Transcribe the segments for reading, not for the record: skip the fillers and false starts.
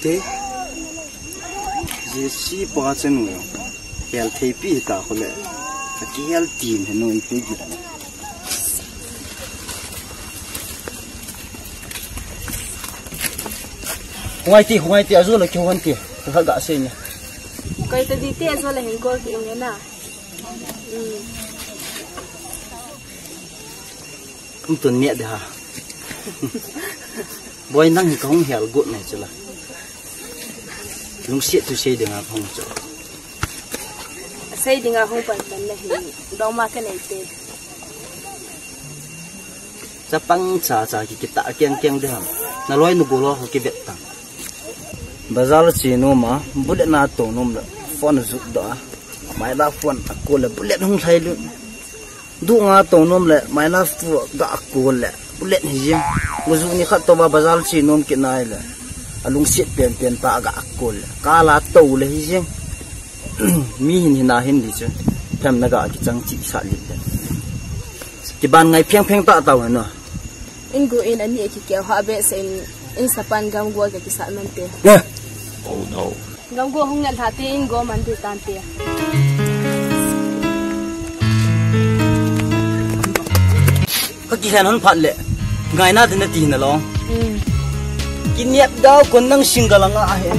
thế giờ si ba chân người hel Keipi ta có lẽ cái hel tiền thì nuôi cái gì đó ngoài tiền rồi là kêu ăn tiền thật gạ xin nhỉ cái tự đi tiền rồi là hình coi kiểu như nào không tuần nhẹ được hả boy năng thì không hiểu gọn này chứ là lúc xịt tôi xây đường không chỗ xây đường không phải là hình đâu mà cái này thế sa pang sa kita kiang deh na loi nu bolo ke bet tang bazar chi no ma bullet na to nom la phone zu da mai la phone ko la bullet hong thai lu du nga to nom la mai la fu ga ko la bullet hi jim mu zu ni khat to ba bazar chi nom ke nai la alung sit pen pa ga ko la ka la to la hi jim mi hin na hin di chu tham na ga ki chang chi sa li ki ban ngai pheng ta taw na in go in ani ki ke ha be sen in sapan gam go ke sa man te Oh no gam go hong ngal thate in go man tu tan te ka ki han phat le ngai na tin ti na lo ki niat daw kon nang single nga he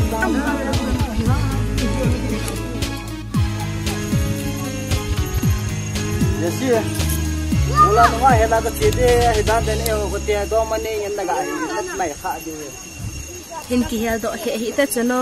yesi Mula nunga hela ka chide hidan den e ko te do mane ngen daga lat mai kha du hin ki hel do he ta chano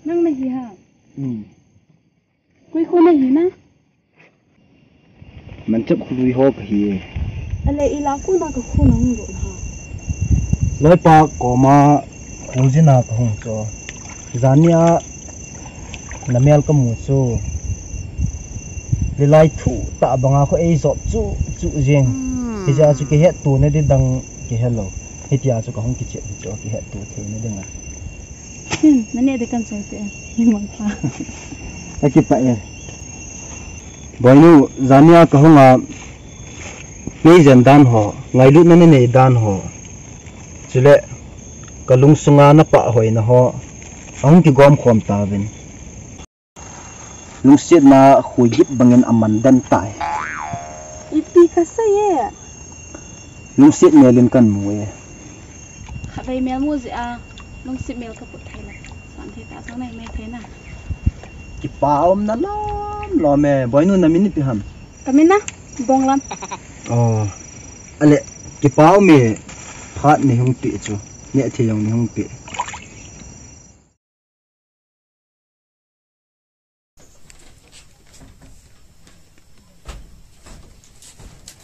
nang na hi ha koi ko na hi na man chap khui ho ka hi ale ila ku na ka khu nang ro ha loi pa ko ma khujina ka hong cho zania na mel ka mu cho le lai thu ta banga ko ei zo chu jeng he ja chu ke he tu ne de dang ke hello he tia chu ka hong ki che cho ke he tu the ne dang nane de kan sai te ni mang pa aki pa ye boinu zania ka honga pe zen dan ho ngai lu nane ne dan ho chule kalung sunga na pa hoi na ho ang ki gom khom ta ben lungsit na khujip bangin aman dan tai ipi ka sa ye lungsit melin kan muye habai mel mu zi a lungsit mel ka put thai la san the ta sang nai me the na ki paom na lo me boinu na mini pi ham Kamina bong lam oh ale ki paom me phat ni Humpi chu ne the yong ni Humpi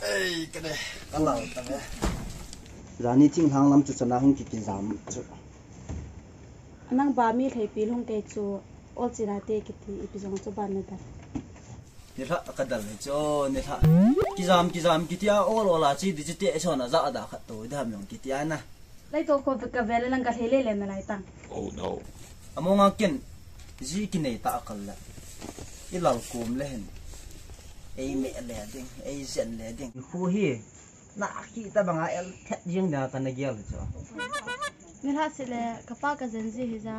ei cái này cái lẩu tao nghe rani ting hang lam chu chana hung ki jam chu anang ba mi thei pi lung ke chu o chira te ki ti ipizong chu ban na ta ni tha ka dal ni cho ni tha ki jam ki tia ol ola chi di chi te so na za da khat to dam yong ki tia na lai to ko ka vele lang ka hele le na lai tang Oh no. amonga ken ji ki nei ta kal la i lal kum le hen ei me le ding ei zen le ding khu hi na ki ta banga el thet jing da ka na gel cho ni ha se le ka pa ka zen ji hi za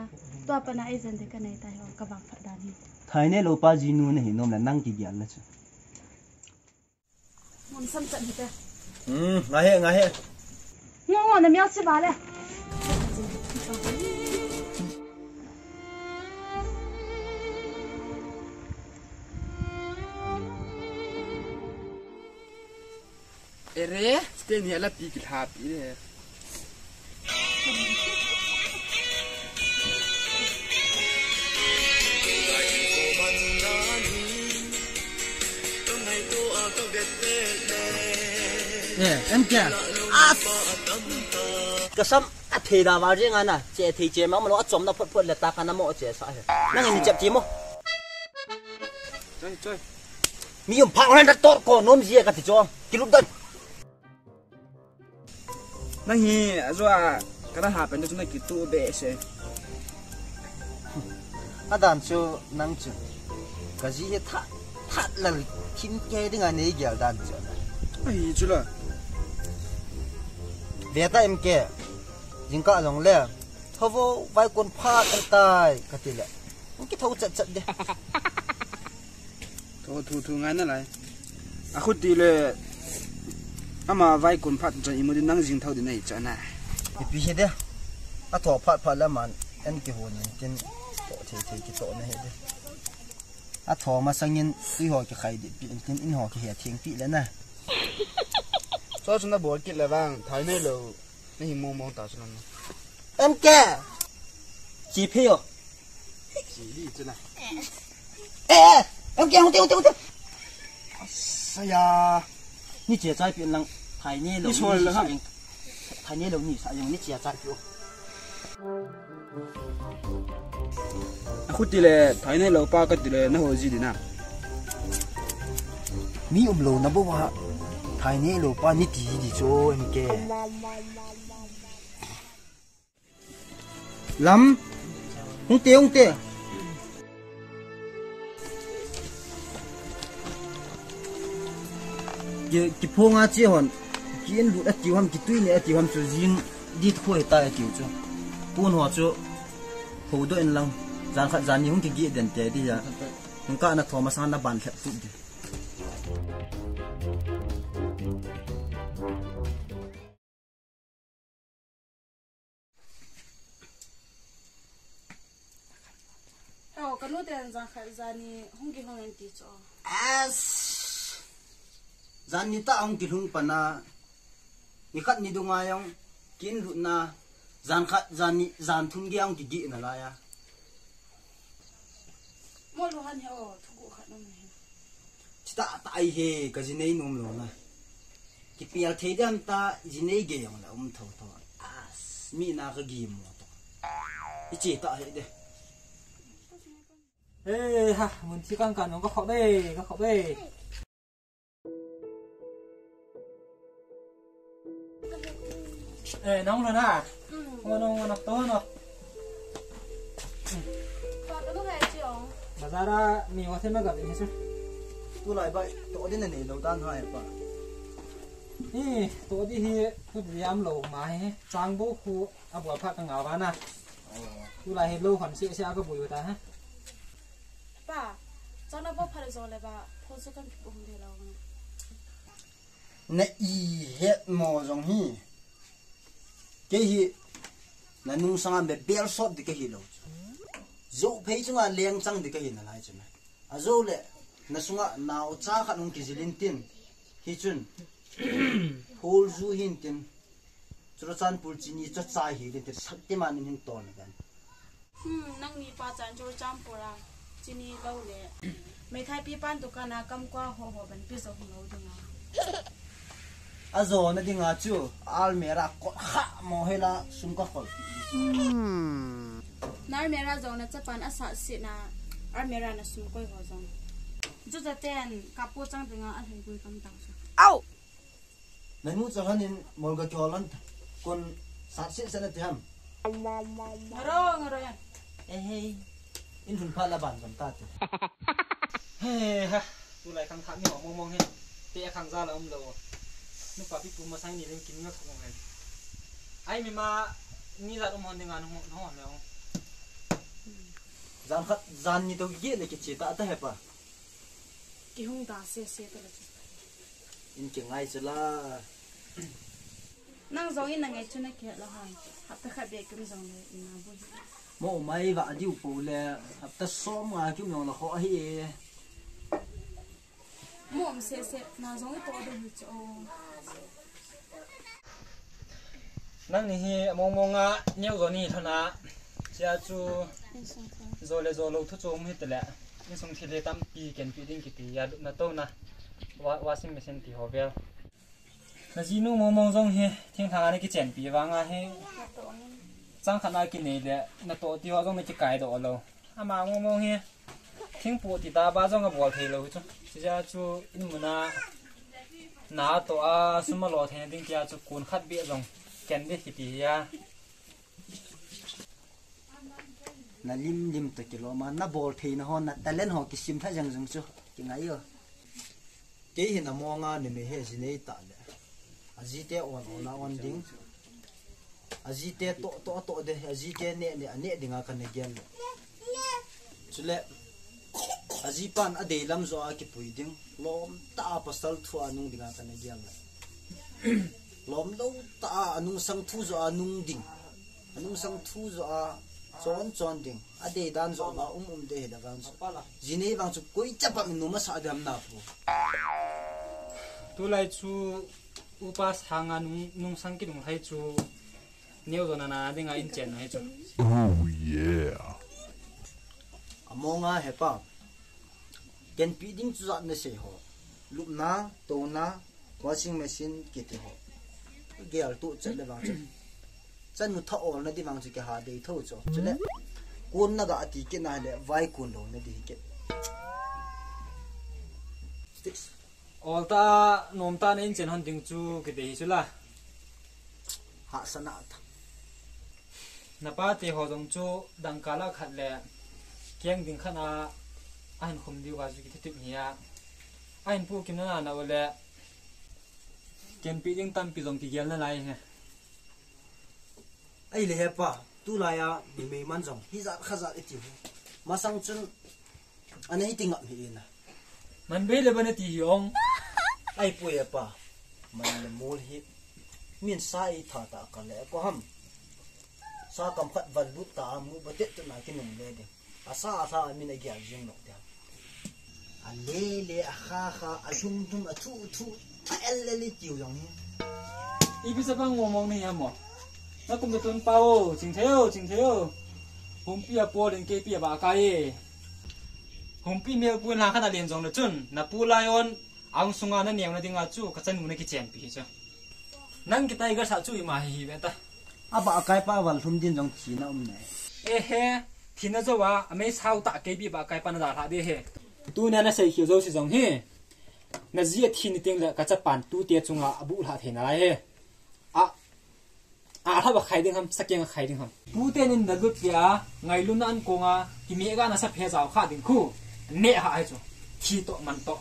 to pa na ai zen de ka nei ta ho ka ba pha da ni thai ne lo pa ji nu ne hi nom la nang ki gel la chu mon sam chan hi ta nga he ngo na miao chi ba le Ere, stay ni ala pi kit happy de. em kìa cái sắm thì đã vào riêng anh à chị thì chị mà nó chấm nó phật là ta khăn nó mọ chị sao nó nhìn chậm chí mô Chơi. mi dùng phẳng lên đất tốt còn nôm gì cả thì cho cái lúc đây Nang hi azwa kada happen to na kitu be se. adam cho nang chu cái gì thắt là kim kê đi ngang này kiểu đàn cho Ai chula. về ta em kê dính cả lòng lẹ thâu vô vai quần phát anh tai cái gì lẹ cái thâu chật đi Thu ngai na lai. A khuti le ama vai kun phat cho imu din nang jing thau din nei cha na. cái gì đấy à thọ phát là mà em cái hồn trên tổ thì cái tổ này đấy à thọ mà sang nhân suy hỏi cái khai đi trên in hỏi cái hệ thiên vị đấy nè So chuna bo kit la wang thai nei lo na hi mong ta chuna. em kê chỉ phê à Ji li chuna. ê em kê không tiêu Sa ya.你姐在边浪台内楼，你说了哈台内楼你啥用？你姐在边。 A khuti le thai nei lo pa ka ti le na ho ji dina. Mi lầu nó bố mà台内楼把你弟弟做em kê. Lắm, không tiêu. Cái phong á chứ hòn cái anh lụt tiêu ham cái túi này tiêu ham cho riêng đi thôi ta tiêu cho buôn hoa cho hồ đôi anh lăng dàn khát dàn nhiều cái gì đến thế đi ra những cái nó thò mà sang nó bàn khép tụi đi cái nút đèn dàn khát dàn ni không cái không anh tí cho zan ni ta ong kilung pana ni khat ni dunga yong kin lu na zan khat zan thun gi ong gi na la ya mo lo han heo thu khat no me ta tai he ka ji nei num lo na ki pial the dam ta ji nei ge yong la tho as mi na ka gi mo to i chi ta he de ê ha muốn chỉ cần nó có khó bê ê nóng rồi à ngon to nó cái nút này chứ mà ra mình có thêm mà gặp gì chứ tu lại vậy to đến này lâu tan hai pa ê tôi đi thì tôi đi làm lẩu mà he trang bố khu à bữa phát cái ngào vào nè tu lại lâu khoản xe cái bụi của ta ha ba cho nó bốc phải rồi lại ba thôi số con bụng thì lâu nè i het mo jong hi cái hi là nung sang be bel sot de cái hi lo dấu phê chúng ta liang trăng thì cái gì là chứ mày à dấu lệ nó xuống à nào cha khát ông kỳ gì linh tiền khi chun phul du hin tiền cho chan pul chini cho chai hi linh tiền sắc tiền mà nên hin ton này nang ni pa chan cho cham pora chini lâu lệ mấy thay pi pan tu kana kam qua ho ho ban pi zo ho du na à zo nó đi ngã chu al mera có ha mo hela sum ka khol nar mera zo na chapan asa si na ar mera na sum koi ho zo chu za ten kapu chang dinga a hei koi kam tang sa au nên mu cho hanin mol ga cholan kon sát sẽ na tham ngaro ya hey in hun pha la ban kam ta tu Hey ha, tu lại khang thang nhỏ mong mong hết, tia khang ra là ông lầu, nước bà biết bùm mà sang nhìn lên kính ngắt không hề, ai mà ni ra ông hòn đi ngàn nó hòn này không? gian khát gian như tôi ghét là cái chuyện ta hết à ki hung da se ta la in chừng ai chứ là nang zo in nang chu na ke la hai hap ta kha be kum zo ne na bu mô máy vợ diu phụ là hấp tết xóm à chúng nó là khó hi mom se na zo to de hu cho Nang ni hi mong mong à nhiều rồi ni thằng à, chia chu rồi lâu thu chôm hết rồi, nhưng xong thì lấy tam pi kiện pi đinh kiti ya na to na, washing machine thì họ về, là gì nu mong mong giống hi, thiên thang này cái chén pi vàng à hi. Chẳng khả năng cái này là nó tổ tiêu trong mấy cái cái đó lâu, à mà mong mong he, thiên phụ thì ta ba trong cái bộ thầy lâu chứ, chỉ ra chú in muốn na tổ à số mà lo thầy định kia chú cuốn khát bịa rồi, kén biết thì ya, na lim tới kilo mà na bol thì nó hòn na talent họ cái sim thay rằng chứ cái ngay rồi cái hiện là mong à nên mình hết gì này ta lệ, à gì thế on đinh azite to de azite ne dinga kan ne gel chule azipan ade lam zo a ki puiding lom ta pasal thu anung dinga kan ne gel lom lo ta anung sang thu zo anung ding anung sang thu zo a chon ding ade dan zo ba de da gan jine bang chu koi chapa min numa sa dam na pu tu lai chu upas hanga nung sang ki nung hai chu nhiều rồi na đi ngay in chén này chứ. Oh yeah. Amonga hepa. Ken piding chu zat na sei ho. Lup na, to na, washing machine kiti ho. Gel tu chat le bang chu. Chan nu tha ol na di bang chu ke ha dei tho cho. Chule. Kun na ga ati ke na le vai kun lo na di ke. Sticks. All ta nom ta in chén hon ding chu cái đấy chứ là. Ha sana ta. Napa thì họ dùng cho đằng cá là khát lẹ, kiêng đình khát à, anh không đi vào cái tiếp nhia, anh phụ kim nó nào lẹ, kiêng bị những tâm bị dùng thì kiêng nó lại ha. Ai le hepa, tu la ya ni me man jong, hi zat kha zat eti. Ma sang chun anei tingap hi na. Mình biết là bên này thì ông, Ai pu hepa, man le mol hi. Min sai tha ta ka le ko ham. Sa kam khat van bu ta mu batet tu na kinum le de asa min a gyal jing nok da a le a kha a tum a thu a el tiu yong ni ý biết sao bang mong này em mỏ, nó cũng được tuân bao, chỉnh theo, Humpi apol'in Keipi abahkai, Humpi mèo buôn hàng khát là liền dòng được chun, na pu lion, ang sunga na niang na đi ngã chu, cái chân muốn cái chén pi chứ, nang kita igar sa chu ima hi vậy ta. abahkai pa wal thum din jong thi na ne He, thì nó cho wa, mấy sao tạ Keipi abahkai pa na dar ha de he, tu na say hiểu dấu si dòng he, na zia thì ni tiếng là cái chấp bản tu tiệt chung là abu ha thế này he, thà bà khai đinh ham, sắc keng khai đinh ham, tu tên in đã lút bia, ngày luôn ăn công à, thì mấy cái na sắp hết giàu khá đinh khu, nè ha ai cho, thì to man to.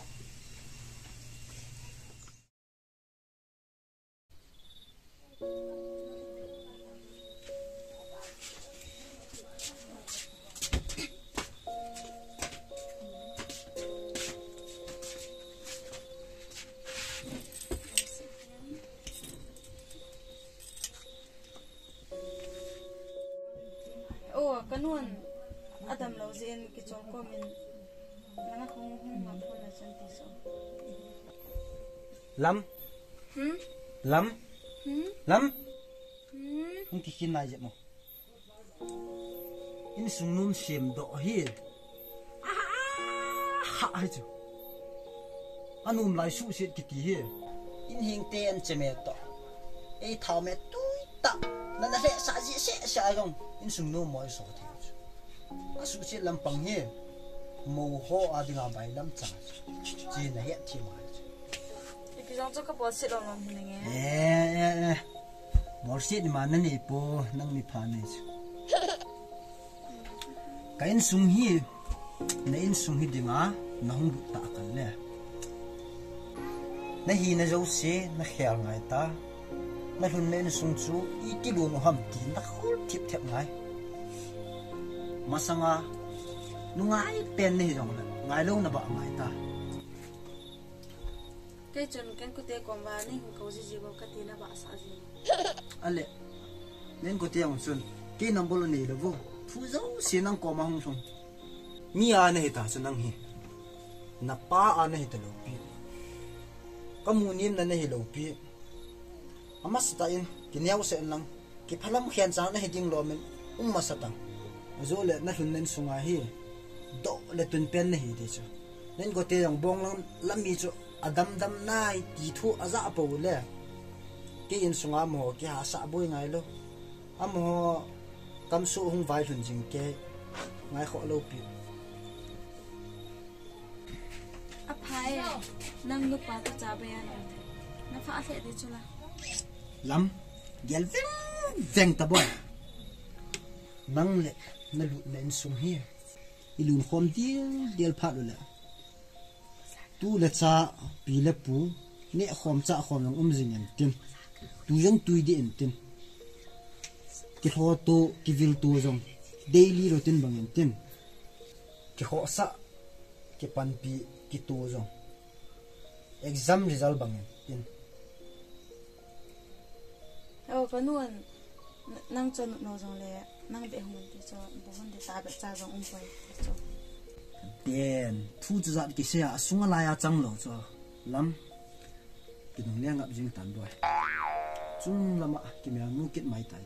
Adam lâu diện cái chỗ của mình nó không ngập thôi là chân tí số. Lắm. Lắm. Lắm. Không kì khi này vậy mà. In sung nun xem độ hi. Hạ hay chứ. Anh lại su xịt cái tí hi. In hình tên chè mẹ to. Ê thảo mẹ tui ta. Nó là sẽ gì sẽ không. In sung nun mọi số thế. À su xịt làm bằng hi. Mù hô à đi ngắm bài làm chả. Chỉ là hiện thì mà. Cái giống cho các bác sĩ làm thế này nghe. Bác sĩ mà nó này po năng này phá này. Cái in sung hi. Nãy in sung hi đi ngã. Nó không được tạ cần nè. Nãy hi nó dấu xe. Nó khéo ngay ta. Nó luôn lên sung chú. Ý cái luôn hầm tí. Nó khối thiệp thiệp ngay. Mà sang à. Nó ngái pen này rồi. Ngái lâu nó bảo ngái ta. Cái chân cái cụ thể còn vào này không có gì vào cái tiền nó bảo sao gì. Ale. Nên cụ thể ông xuân. Cái năm bolo này là vô. Thu dấu xe năng có mà không xong. Ni anh ấy ta xuân năng hi. Na pa anh ấy ta lâu pi. Kamu niệm na này lâu pi. Amas ta in cái nhau sẽ năng. Cái phalam khen sáng này ding lo mình. Mà sát tăng. Rồi lại na hun nên sung à hi. Độ lại tuần pen này đi chứ. Nên cụ thể ông bong lắm mi chứ. Adam dam nai ti thu aza po le ke in sunga mo ke ha sa boy ngai lo amo kam su hung vai hun jing ke ngai kho lo pi Apai nang nu pa ta cha be an na fa se di chula lam gel veng ta boy nang le na lu len sung hi ilun khom del pha lo le tu le cha pi le pu ne khom cha khom long jing en tin tu jong tui di en tin ki ho to ki vil tu jong daily routine bang en tin ki ho sa ki pan pi ki tu jong exam result bang en tin ô cái nuan nang chân nó jong le nang be hung ti cho bo hon de ta be cha jong pai cho tiền thu cho giặt cái xe xuống lại à trăng lẩu cho lắm cái đồng liang ngập riêng tàn đuôi chung là mà cái mèo nuôi kết máy tại